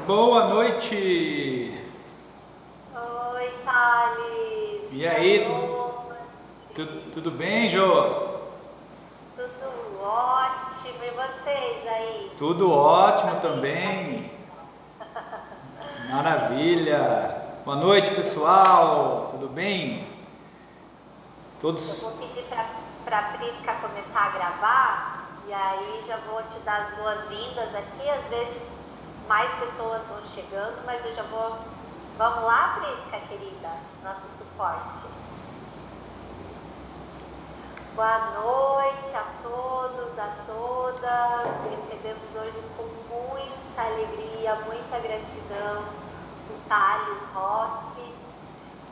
Boa noite! Oi, Thales. E aí, Boa noite. tudo bem, Jô? Tudo ótimo. E vocês aí? Tudo ótimo Família? também. Maravilha! Boa noite, pessoal! Tudo bem? Eu vou Todos. pedir para a Prisca começar a gravar e aí já vou te dar as boas-vindas aqui. Às vezes mais pessoas vão chegando, mas eu já vou. Vamos lá, Prisca, querida? Nosso suporte. Boa noite a todos, a todas. Recebemos hoje com muita alegria, muita gratidão o Thales Rossi,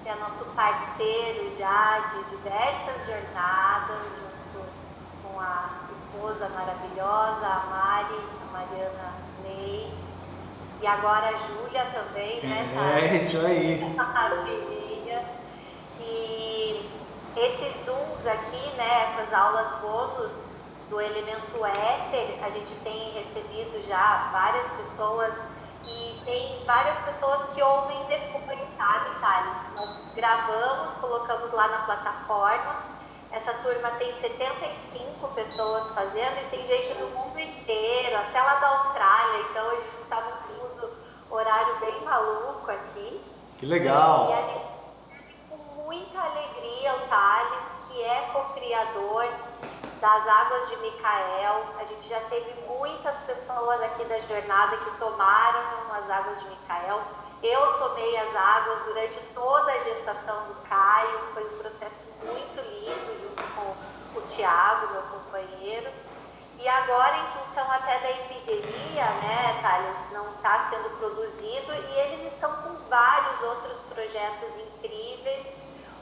que é nosso parceiro já de diversas jornadas, junto com a esposa maravilhosa, a Mariana Lei, e agora a Júlia também, né, Thales? É isso aí. A filhinha. E esses Zooms aqui, né, essas aulas bônus do Elemento Éter, a gente tem recebido já várias pessoas e tem várias pessoas que ouvem depois, sabe, Thales? Nós gravamos, colocamos lá na plataforma. Essa turma tem 75 pessoas fazendo e tem gente do mundo inteiro, até lá da Austrália, então a gente está num uso horário bem maluco aqui. Que E a legal! gente com muita alegria o Thales, que é co-criador das Águas de Micael. A gente já teve muitas pessoas aqui da jornada que tomaram as Águas de Micael. Eu tomei as águas durante toda a gestação do Caio, foi um processo muito lindo, junto com o Tiago, meu companheiro. E agora, em função até da epidemia, né, Thales, não está sendo produzido e eles estão com vários outros projetos incríveis.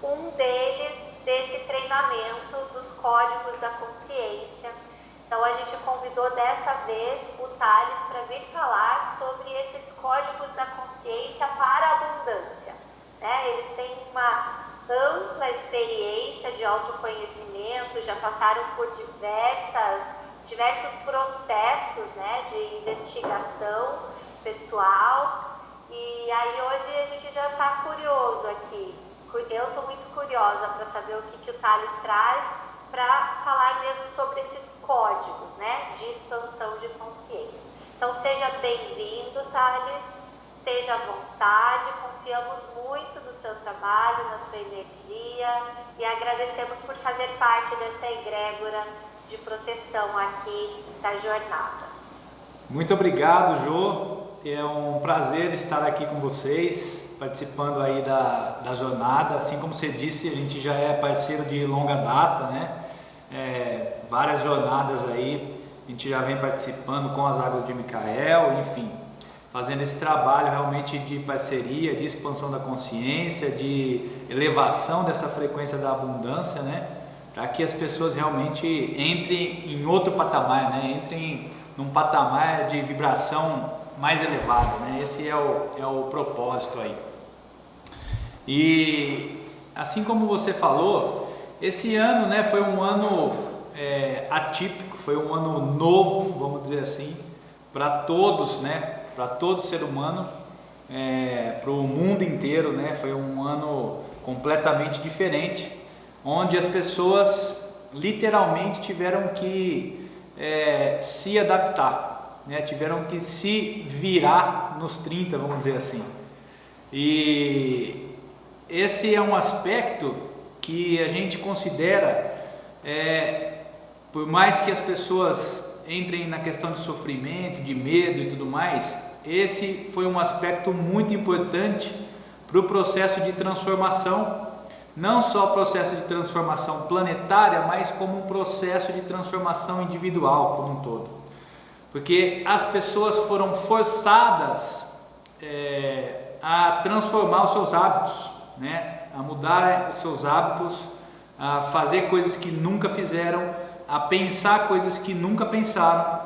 Um deles, desse treinamento dos códigos da consciência. Então, a gente convidou dessa vez o Thales para vir falar sobre esses códigos da consciência para a abundância. Né? Eles têm uma ampla experiência de autoconhecimento, já passaram por diversos processos, né, de investigação pessoal, e aí hoje a gente já está curioso aqui. Eu estou muito curiosa para saber o que o Thales traz para falar mesmo sobre esses códigos, né, de expansão de consciência. Então seja bem-vindo, Thales, esteja à vontade, confiamos muito no seu trabalho, na sua energia e agradecemos por fazer parte dessa egrégora de proteção aqui da jornada. Muito obrigado, Jô. É um prazer estar aqui com vocês, participando aí da jornada. Assim como você disse, a gente já é parceiro de longa data, né? Várias jornadas aí, a gente já vem participando com as Águas de Micael, enfim, fazendo esse trabalho realmente de parceria, de expansão da consciência, de elevação dessa frequência da abundância, né? Para que as pessoas realmente entrem em outro patamar, né? Entrem num patamar de vibração mais elevado, né? Esse é o propósito aí. E assim como você falou, esse ano, né, foi um ano atípico, foi um ano novo, vamos dizer assim, para todos, né? Para todo ser humano, para o mundo inteiro, né? Foi um ano completamente diferente, onde as pessoas literalmente tiveram que se adaptar, né? Tiveram que se virar nos 30, vamos dizer assim. E esse é um aspecto que a gente considera, por mais que as pessoas entrem na questão de sofrimento, de medo e tudo mais, esse foi um aspecto muito importante para o processo de transformação, não só o processo de transformação planetária, mas como um processo de transformação individual como um todo. Porque as pessoas foram forçadas a transformar os seus hábitos, né? A mudar os seus hábitos, a fazer coisas que nunca fizeram, a pensar coisas que nunca pensaram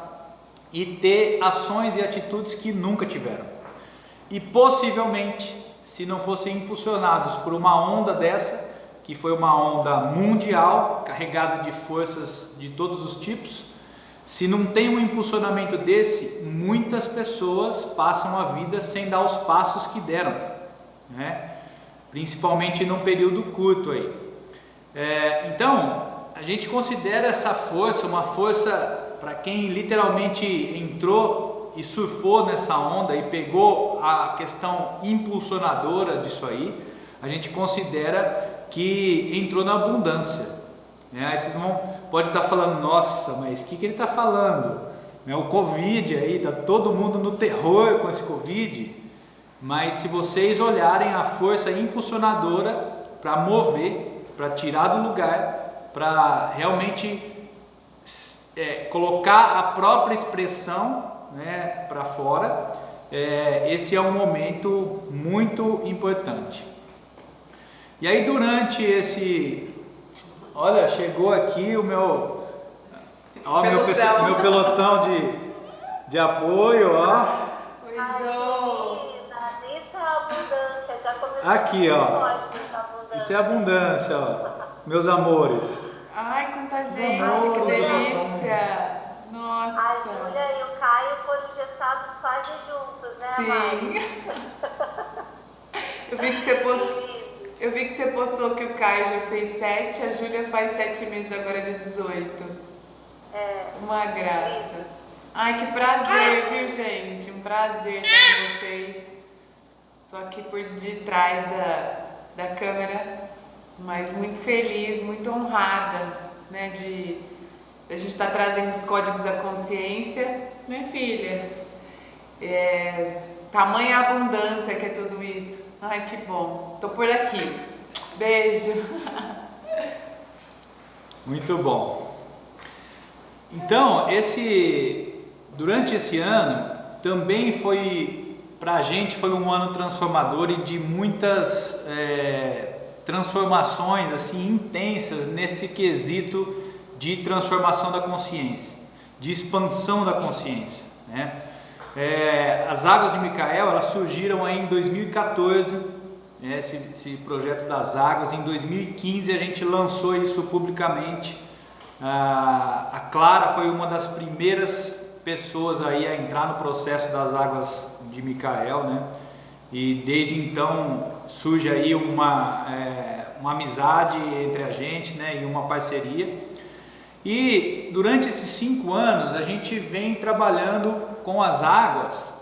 e ter ações e atitudes que nunca tiveram. E possivelmente, se não fossem impulsionados por uma onda dessa, que foi uma onda mundial, carregada de forças de todos os tipos, se não tem um impulsionamento desse, muitas pessoas passam a vida sem dar os passos que deram, né? Principalmente num período curto aí. Então, a gente considera essa força uma força para quem literalmente entrou e surfou nessa onda e pegou a questão impulsionadora disso aí. A gente considera que entrou na abundância, né? Aí vocês pode estar falando, nossa, mas o que ele está falando? Né? O Covid aí, está todo mundo no terror com esse Covid, mas se vocês olharem a força impulsionadora para mover, para tirar do lugar, para realmente colocar a própria expressão, né, para fora, esse é um momento muito importante. E aí durante esse, olha, chegou aqui o meu pelotão de apoio, ó. Oi, Jô. Isso é abundância, já começou. Aqui, ó. Isso é abundância, ó. Meus amores. Ai, quanta gente, que delícia. Nossa. A Júlia e o Caio foram gestados quase juntos, né, Sim. Eu vi que você postou que o Caio já fez 7, a Júlia faz 7 meses agora de 18. Uma graça. Ai, que prazer, viu, gente? Um prazer estar com vocês. Tô aqui por detrás da câmera, mas muito feliz, muito honrada, né, de a gente estar trazendo os códigos da consciência, minha filha. Tamanha abundância que é tudo isso. Ai, que bom. Tô por aqui. Beijo. Muito bom. Então, durante esse ano, também para a gente foi um ano transformador e de muitas transformações assim intensas nesse quesito de transformação da consciência, de expansão da consciência, né? As Águas de Micael, elas surgiram aí em 2014, né, esse projeto das águas. Em 2015 a gente lançou isso publicamente. A Clara foi uma das primeiras pessoas aí a entrar no processo das Águas de Micael, né? E desde então surge aí uma amizade entre a gente, né, e uma parceria. E durante esses 5 anos a gente vem trabalhando com as águas,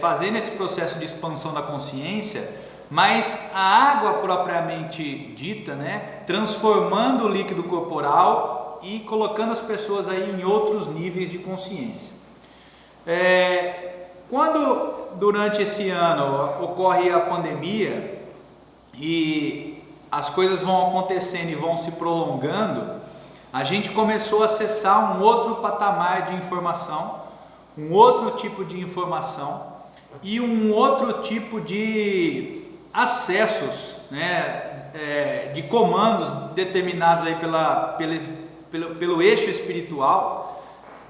fazendo esse processo de expansão da consciência, mas a água propriamente dita, né, transformando o líquido corporal e colocando as pessoas aí em outros níveis de consciência. Quando durante esse ano ocorre a pandemia e as coisas vão acontecendo e vão se prolongando, a gente começou a acessar um outro patamar de informação, um outro tipo de informação e um outro tipo de acessos, né, de comandos determinados aí pelo eixo espiritual,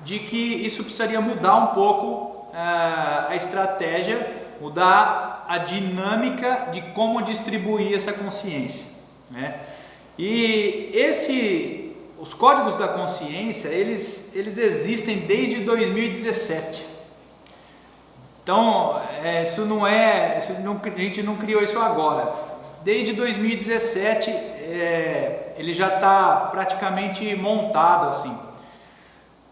de que isso precisaria mudar um pouco a estratégia, mudar a dinâmica de como distribuir essa consciência, né? E os códigos da consciência, eles existem desde 2017. Então, a gente não criou isso agora. Desde 2017, ele já está praticamente montado assim.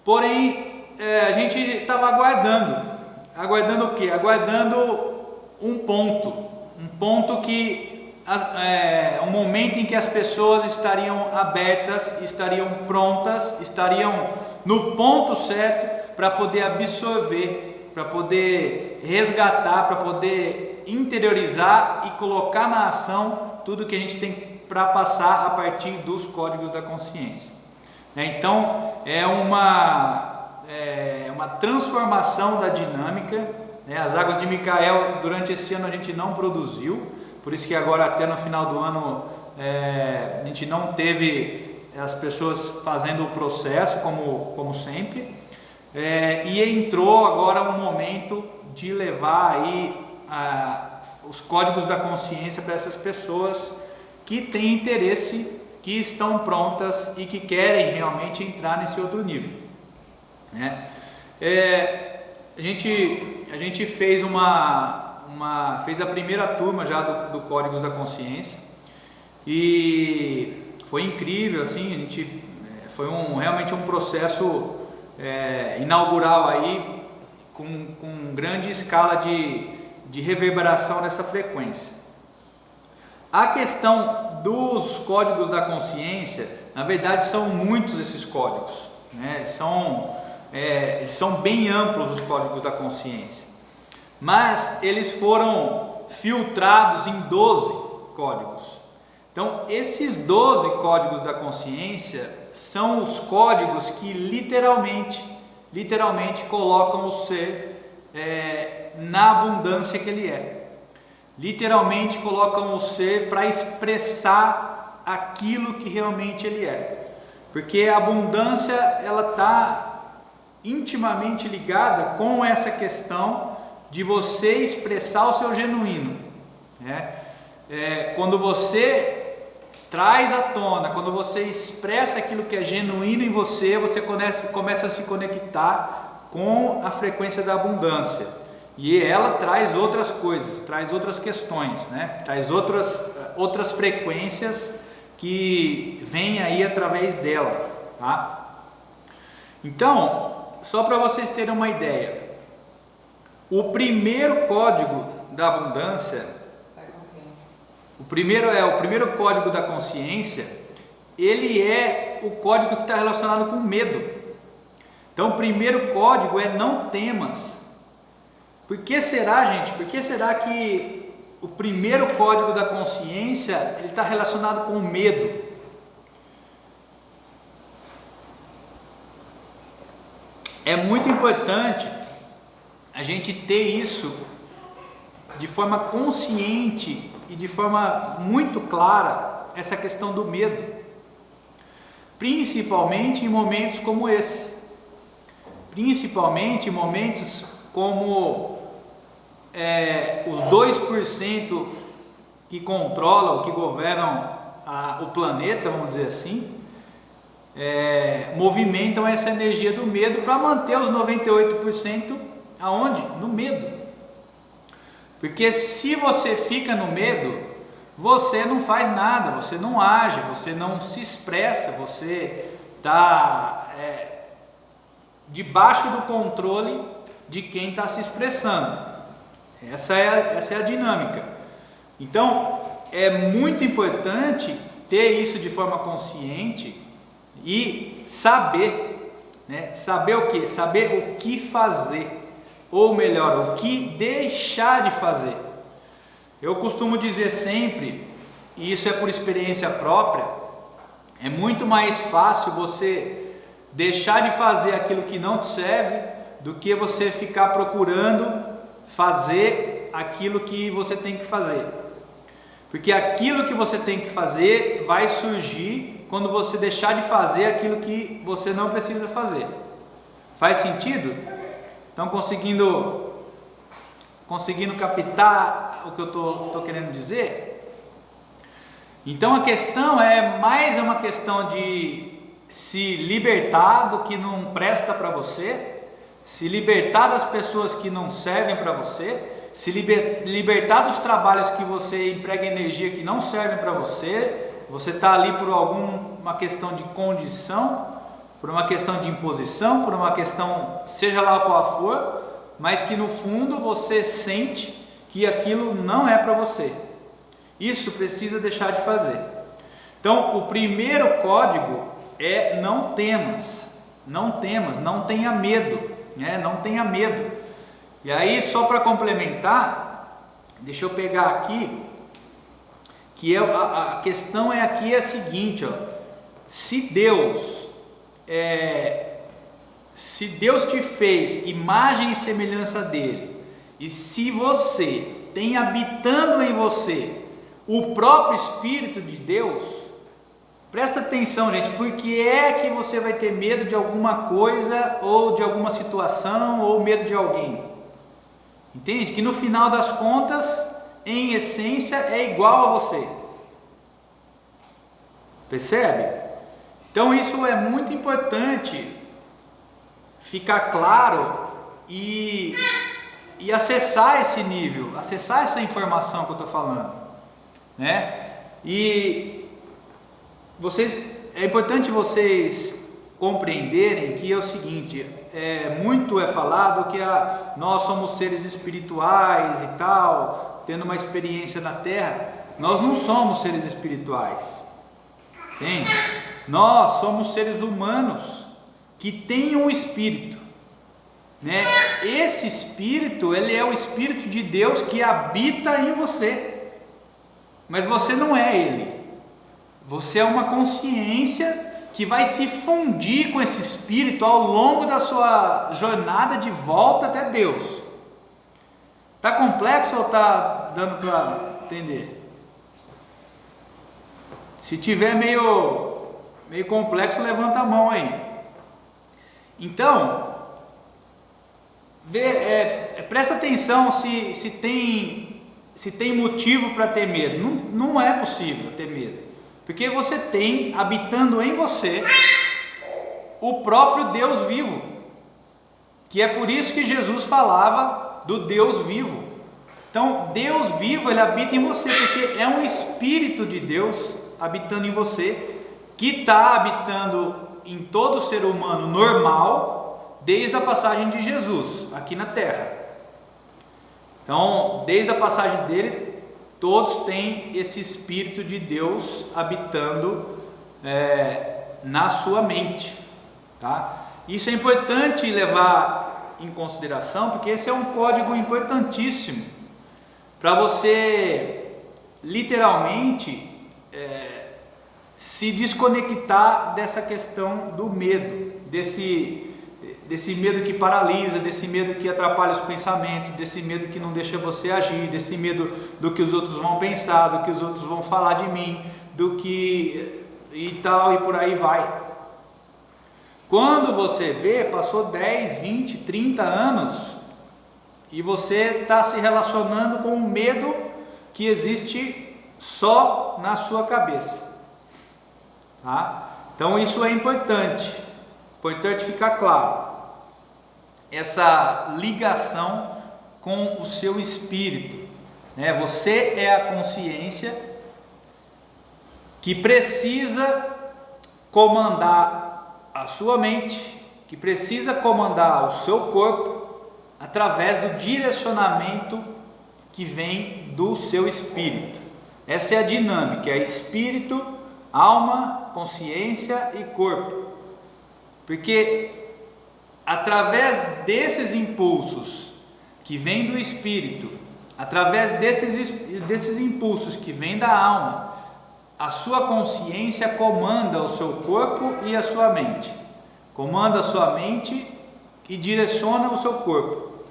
Porém, a gente estava aguardando o quê? Aguardando um ponto que um momento em que as pessoas estariam abertas, estariam prontas, estariam no ponto certo para poder absorver, para poder resgatar, para poder interiorizar e colocar na ação tudo que a gente tem para passar a partir dos códigos da consciência. Então é uma transformação da dinâmica, né? As Águas de Micael durante esse ano a gente não produziu, por isso que agora até no final do ano a gente não teve as pessoas fazendo o processo como sempre, e entrou agora um momento de levar aí os códigos da consciência para essas pessoas que têm interesse, que estão prontas e que querem realmente entrar nesse outro nível. né? A gente fez fez a primeira turma já do Códigos da Consciência e foi incrível, assim, foi realmente um processo inaugural aí com grande escala de reverberação dessa frequência. A questão dos códigos da consciência, na verdade são muitos esses códigos, né? Eles são bem amplos os códigos da consciência, mas eles foram filtrados em 12 códigos. Então esses 12 códigos da consciência são os códigos que literalmente colocam o ser na abundância que ele é. Literalmente colocam o ser para expressar aquilo que realmente ele é. Porque a abundância, ela está intimamente ligada com essa questão de você expressar o seu genuíno, né? Quando você traz à tona, quando você expressa aquilo que é genuíno em você, você começa a se conectar com a frequência da abundância. E ela traz outras coisas, traz outras questões, né? Traz outras frequências que vêm aí através dela, tá? Então, só para vocês terem uma ideia, o primeiro código da abundância, o primeiro código da consciência, ele é o código que está relacionado com medo. Então, o primeiro código é não temas. Por que será, gente? Por que será que o primeiro código da consciência ele está relacionado com o medo? É muito importante a gente ter isso de forma consciente e de forma muito clara, essa questão do medo, principalmente em momentos como esse, principalmente em momentos como os 2% que controlam, que governam o planeta, vamos dizer assim, movimentam essa energia do medo para manter os 98% aonde? No medo. Porque se você fica no medo, você não faz nada, você não age, você não se expressa, você está debaixo do controle de quem está se expressando. Essa é a dinâmica. Então, é muito importante ter isso de forma consciente e saber, né? Saber o quê? Saber o que fazer, ou melhor, o que deixar de fazer. Eu costumo dizer sempre, e isso é por experiência própria, é muito mais fácil você deixar de fazer aquilo que não te serve do que você ficar procurando fazer aquilo que você tem que fazer. Porque aquilo que você tem que fazer vai surgir quando você deixar de fazer aquilo que você não precisa fazer. Faz sentido? Estão conseguindo captar o que eu estou querendo dizer? Então a questão é uma questão de se libertar do que não presta para você, se libertar das pessoas que não servem para você, se libertar dos trabalhos que você emprega energia que não servem para você. Você está ali por uma questão de condição, por uma questão de imposição, por uma questão, seja lá qual for, mas que no fundo você sente que aquilo não é para você. Isso precisa deixar de fazer. Então, o primeiro código é não temas, não tenha medo, né? Não tenha medo. E aí, só para complementar, deixa eu pegar aqui, que a questão é a seguinte, ó, se Deus te fez imagem e semelhança dele, e se você tem habitando em você o próprio Espírito de Deus, presta atenção, gente, porque é que você vai ter medo de alguma coisa, ou de alguma situação, ou medo de alguém? Entende? Que no final das contas, em essência, é igual a você. Percebe? Então isso é muito importante ficar claro e acessar esse nível, acessar essa informação que eu estou falando, né? E é importante vocês compreenderem que é o seguinte, muito é falado que nós somos seres espirituais e tal, tendo uma experiência na Terra. Nós não somos seres espirituais, entende? Nós somos seres humanos que têm um espírito, né? Esse espírito, ele é o Espírito de Deus que habita em você, mas você não é ele. Você é uma consciência que vai se fundir com esse espírito ao longo da sua jornada de volta até Deus. Tá complexo ou tá dando para entender? Se tiver meio complexo, levanta a mão aí. Então, presta atenção se tem motivo para ter medo. Não é possível ter medo, porque você tem habitando em você o próprio Deus vivo, que é por isso que Jesus falava do Deus vivo. Então, Deus vivo, ele habita em você, porque é um Espírito de Deus habitando em você, que está habitando em todo ser humano normal, desde a passagem de Jesus aqui na Terra. Então, desde a passagem dele, todos têm esse Espírito de Deus habitando na sua mente, tá? Isso é importante levar em consideração, porque esse é um código importantíssimo para você literalmente se desconectar dessa questão do medo, desse medo que paralisa, desse medo que atrapalha os pensamentos, desse medo que não deixa você agir, desse medo do que os outros vão pensar, do que os outros vão falar de mim, do que e tal, e por aí vai. Quando você vê, passou 10, 20, 30 anos e você está se relacionando com um medo que existe só na sua cabeça, tá? Então isso é importante ficar claro, essa ligação com o seu espírito, né? Você é a consciência que precisa comandar a sua mente, que precisa comandar o seu corpo através do direcionamento que vem do seu espírito. Essa é a dinâmica, é espírito, alma, consciência e corpo. Porque através desses impulsos que vêm do espírito, através desses impulsos que vêm da alma, a sua consciência comanda o seu corpo e a sua mente. Comanda a sua mente e direciona o seu corpo.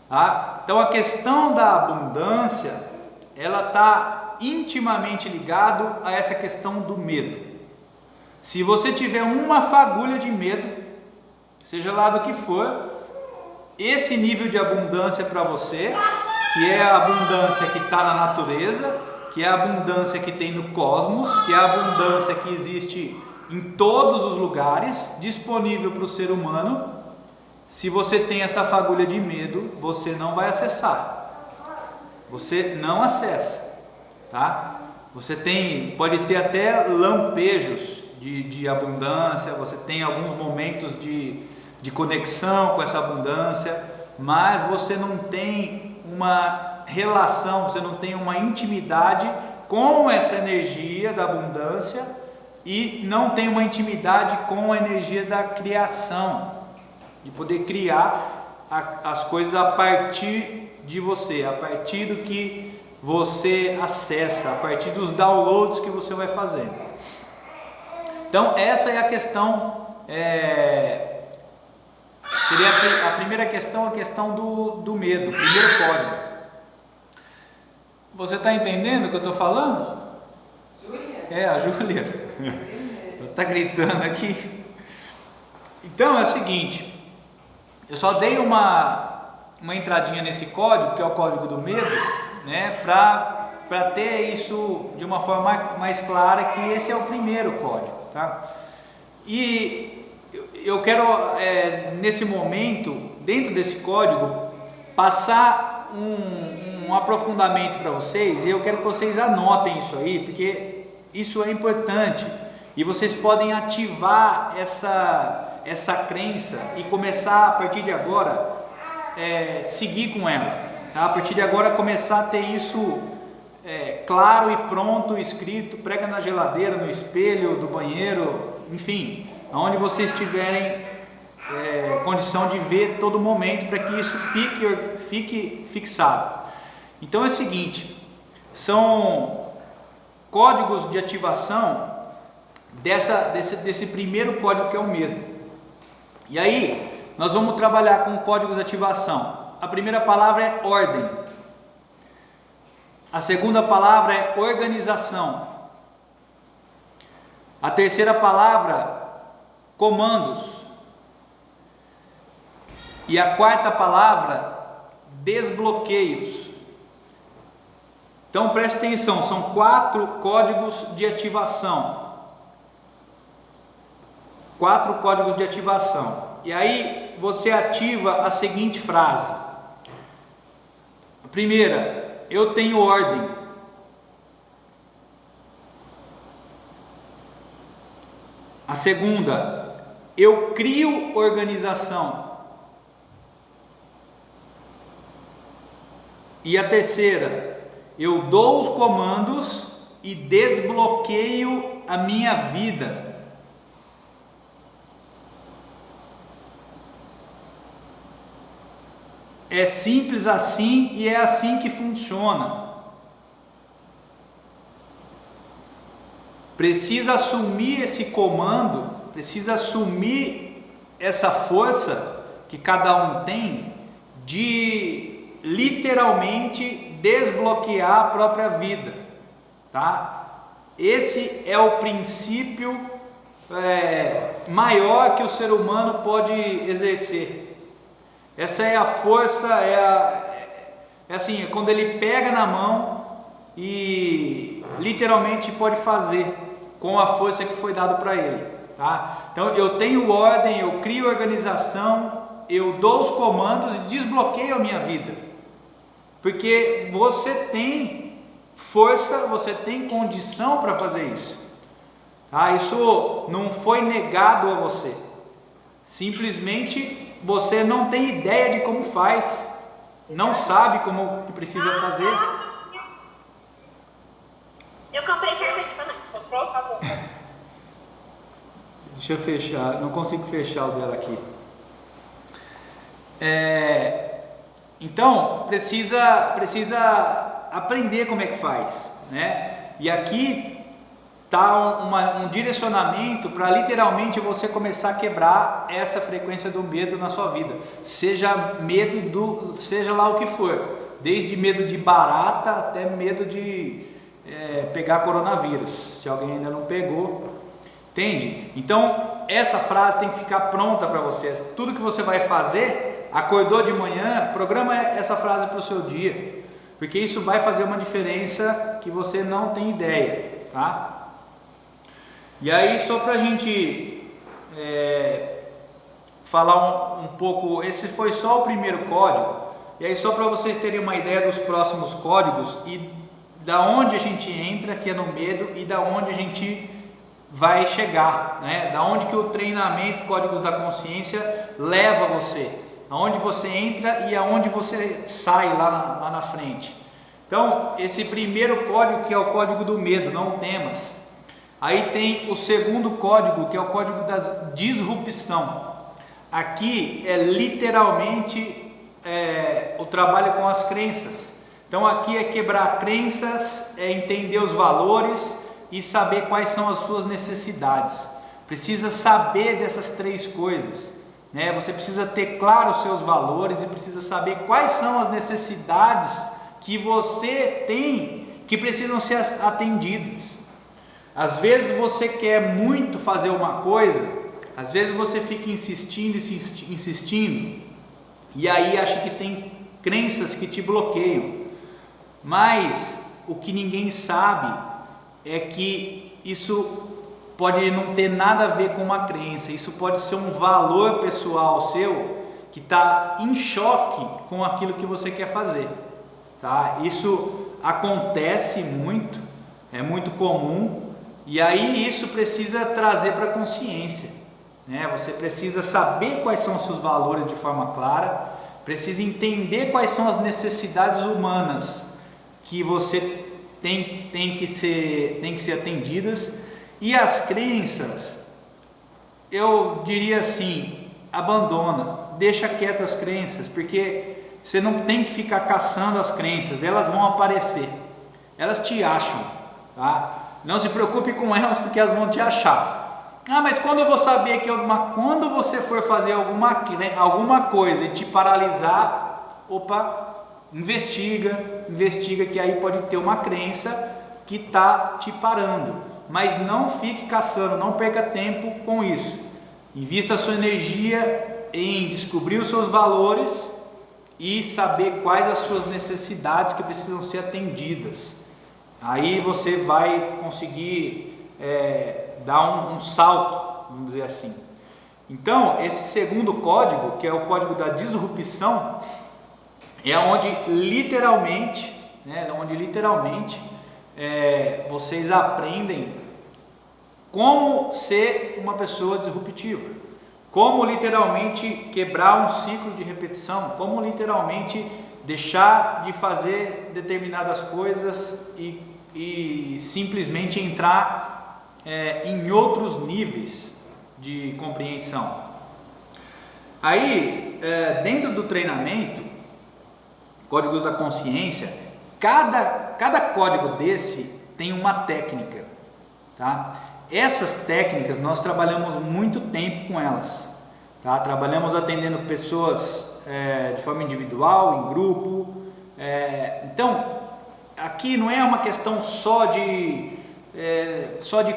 Tá? Então a questão da abundância, ela está intimamente ligado a essa questão do medo. Se você tiver uma fagulha de medo, seja lá do que for, esse nível de abundância para você, que é a abundância que está na natureza, que é a abundância que tem no cosmos, que é a abundância que existe em todos os lugares, disponível para o ser humano. Se você tem essa fagulha de medo, você não vai acessar. Você não acessa, tá? Você pode ter até lampejos de abundância, você tem alguns momentos de conexão com essa abundância, mas você não tem uma relação, você não tem uma intimidade com essa energia da abundância e não tem uma intimidade com a energia da criação, de poder criar as coisas a partir de você, a partir do que você acessa, a partir dos downloads que você vai fazendo. Então essa é a questão, seria a primeira questão, a questão do medo, o primeiro código. Você está entendendo o que eu estou falando? Júlia? A Júlia. Está gritando aqui. Então é o seguinte, eu só dei uma entradinha nesse código, que é o código do medo, né, para ter isso de uma forma mais clara, que esse é o primeiro código, tá? E eu quero, nesse momento, dentro desse código, passar um aprofundamento para vocês, e eu quero que vocês anotem isso aí, porque isso é importante, e vocês podem ativar essa crença e começar, a partir de agora, seguir com ela, tá? A partir de agora começar a ter isso claro e pronto, escrito, prega na geladeira, no espelho do banheiro, enfim, aonde vocês tiverem condição de ver todo momento, para que isso fique fixado. Então é o seguinte, são códigos de ativação desse primeiro código, que é o medo. E aí nós vamos trabalhar com códigos de ativação. A primeira palavra é ordem, a segunda palavra é organização, a terceira palavra, comandos, e a quarta palavra, desbloqueios. Então preste atenção, são 4 códigos de ativação. 4 códigos de ativação. E aí você ativa a seguinte frase. A primeira, eu tenho ordem. A segunda, eu crio organização. E a terceira, eu dou os comandos e desbloqueio a minha vida. É simples assim e é assim que funciona. Precisa assumir esse comando, precisa assumir essa força que cada um tem de literalmente desbloquear a própria vida, tá? Esse é o princípio maior que o ser humano pode exercer. Essa é a força, assim, quando ele pega na mão e literalmente pode fazer com a força que foi dada para ele, tá? Então eu tenho ordem, eu crio organização, eu dou os comandos e desbloqueio a minha vida, porque você tem força, você tem condição para fazer isso, tá? Isso não foi negado a você, simplesmente você não tem ideia de como faz, não sabe como que precisa fazer. Eu comprei sorvete para comprou, tá bom. Deixa eu fechar, não consigo fechar o dela aqui. Então precisa aprender como é que faz, né? E aqui tá um direcionamento para literalmente você começar a quebrar essa frequência do medo na sua vida, seja medo seja lá o que for, desde medo de barata até medo de pegar coronavírus, se alguém ainda não pegou, entende? Então essa frase tem que ficar pronta para você. Tudo que você vai fazer, acordou de manhã, programa essa frase para o seu dia, porque isso vai fazer uma diferença que você não tem ideia, tá? E aí, só para a gente falar um pouco, esse foi só o primeiro código, e aí só para vocês terem uma ideia dos próximos códigos e da onde a gente entra, que é no medo, e da onde a gente vai chegar, né? Da onde que o treinamento Códigos da Consciência leva você, aonde você entra e aonde você sai lá na frente. Então, esse primeiro código, que é o código do medo, não temas. Aí tem o segundo código, que é o código da disrupção. Aqui é literalmente o trabalho com as crenças. Então aqui é quebrar crenças, é entender os valores e saber quais são as suas necessidades. Precisa saber dessas 3 coisas, né? Você precisa ter claro os seus valores e precisa saber quais são as necessidades que você tem que precisam ser atendidas. Às vezes você quer muito fazer uma coisa, às vezes você fica insistindo, e aí acha que tem crenças que te bloqueiam. Mas o que ninguém sabe é que isso pode não ter nada a ver com uma crença, isso pode ser um valor pessoal seu que está em choque com aquilo que você quer fazer, tá? Isso acontece muito, é muito comum, e aí isso precisa trazer para a consciência, né? Você precisa saber quais são os seus valores de forma clara, precisa entender quais são as necessidades humanas que você tem que ser atendidas, e as crenças, eu diria assim, abandona, deixa quietas as crenças, porque você não tem que ficar caçando as crenças, elas vão aparecer, elas te acham, tá? Não se preocupe com elas, porque elas vão te achar. Ah, mas quando eu vou saber que quando você for fazer alguma coisa e te paralisar, opa, investiga que aí pode ter uma crença que está te parando, mas não fique caçando, não perca tempo com isso. Invista a sua energia em descobrir os seus valores e saber quais as suas necessidades que precisam ser atendidas. Aí você vai conseguir dar um salto, vamos dizer assim. Então, esse segundo código, que é o código da disrupção, é onde literalmente, vocês aprendem como ser uma pessoa disruptiva, como literalmente quebrar um ciclo de repetição, como literalmente deixar de fazer determinadas coisas e simplesmente entrar em outros níveis de compreensão. Aí, dentro do treinamento, códigos da consciência, cada código desse tem uma técnica, tá? Essas técnicas nós trabalhamos muito tempo com elas, tá? Trabalhamos atendendo pessoas de forma individual, em grupo. Então, aqui não é uma questão só de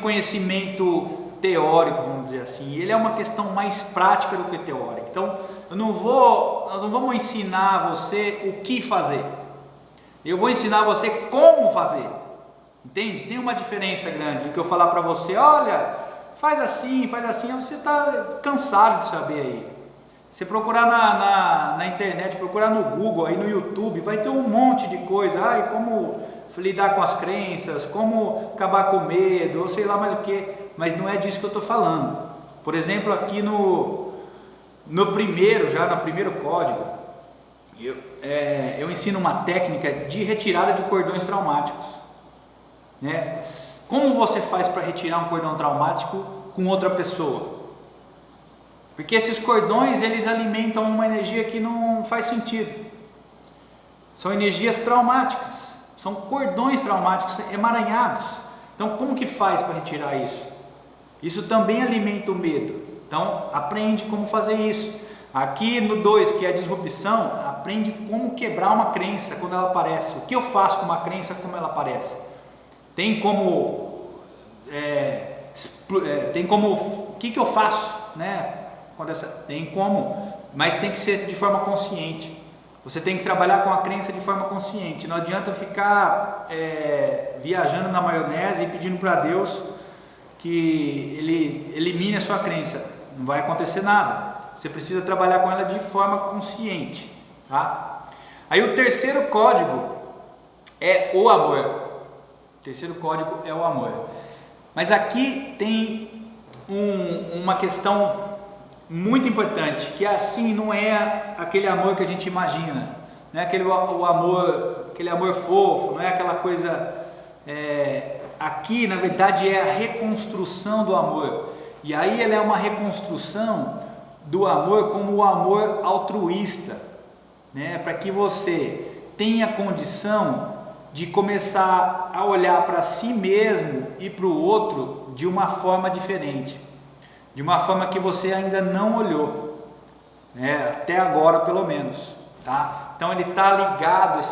conhecimento teórico, vamos dizer assim. Ele é uma questão mais prática do que teórica. Então, nós não vamos ensinar você o que fazer. Eu vou ensinar você como fazer. Entende? Tem uma diferença grande. O que eu falar para você, olha, faz assim, você está cansado de saber aí. Você procurar na internet, procurar no Google, aí no YouTube, vai ter um monte de coisa. Como lidar com as crenças, como acabar com o medo, ou sei lá mais o que. Mas não é disso que eu estou falando. Por exemplo, aqui no primeiro código, eu ensino uma técnica de retirada de cordões traumáticos, né? Como você faz para retirar um cordão traumático com outra pessoa? Porque esses cordões, eles alimentam uma energia que não faz sentido. São energias traumáticas, são cordões traumáticos emaranhados. Então, como que faz para retirar isso? Isso também alimenta o medo. Então, aprende como fazer isso. Aqui no 2, que é a disrupção, aprende como quebrar uma crença quando ela aparece. O que eu faço com uma crença, como ela aparece? Tem como, o que eu faço, né? Tem como, mas tem que ser de forma consciente. Você tem que trabalhar com a crença de forma consciente. Não adianta ficar viajando na maionese e pedindo para Deus que Ele elimine a sua crença. Não vai acontecer nada. Você precisa trabalhar com ela de forma consciente, tá? Aí o terceiro código é o amor. O terceiro código é o amor. Mas aqui tem uma questão muito importante, que assim não é aquele amor que a gente imagina, não é aquele amor fofo, não é aquela coisa. Aqui na verdade é a reconstrução do amor, e aí ela é uma reconstrução do amor como o amor altruísta, né? Para que você tenha condição de começar a olhar para si mesmo e para o outro de uma forma diferente, de uma forma que você ainda não olhou, né? Até agora pelo menos, tá? Então ele está ligado,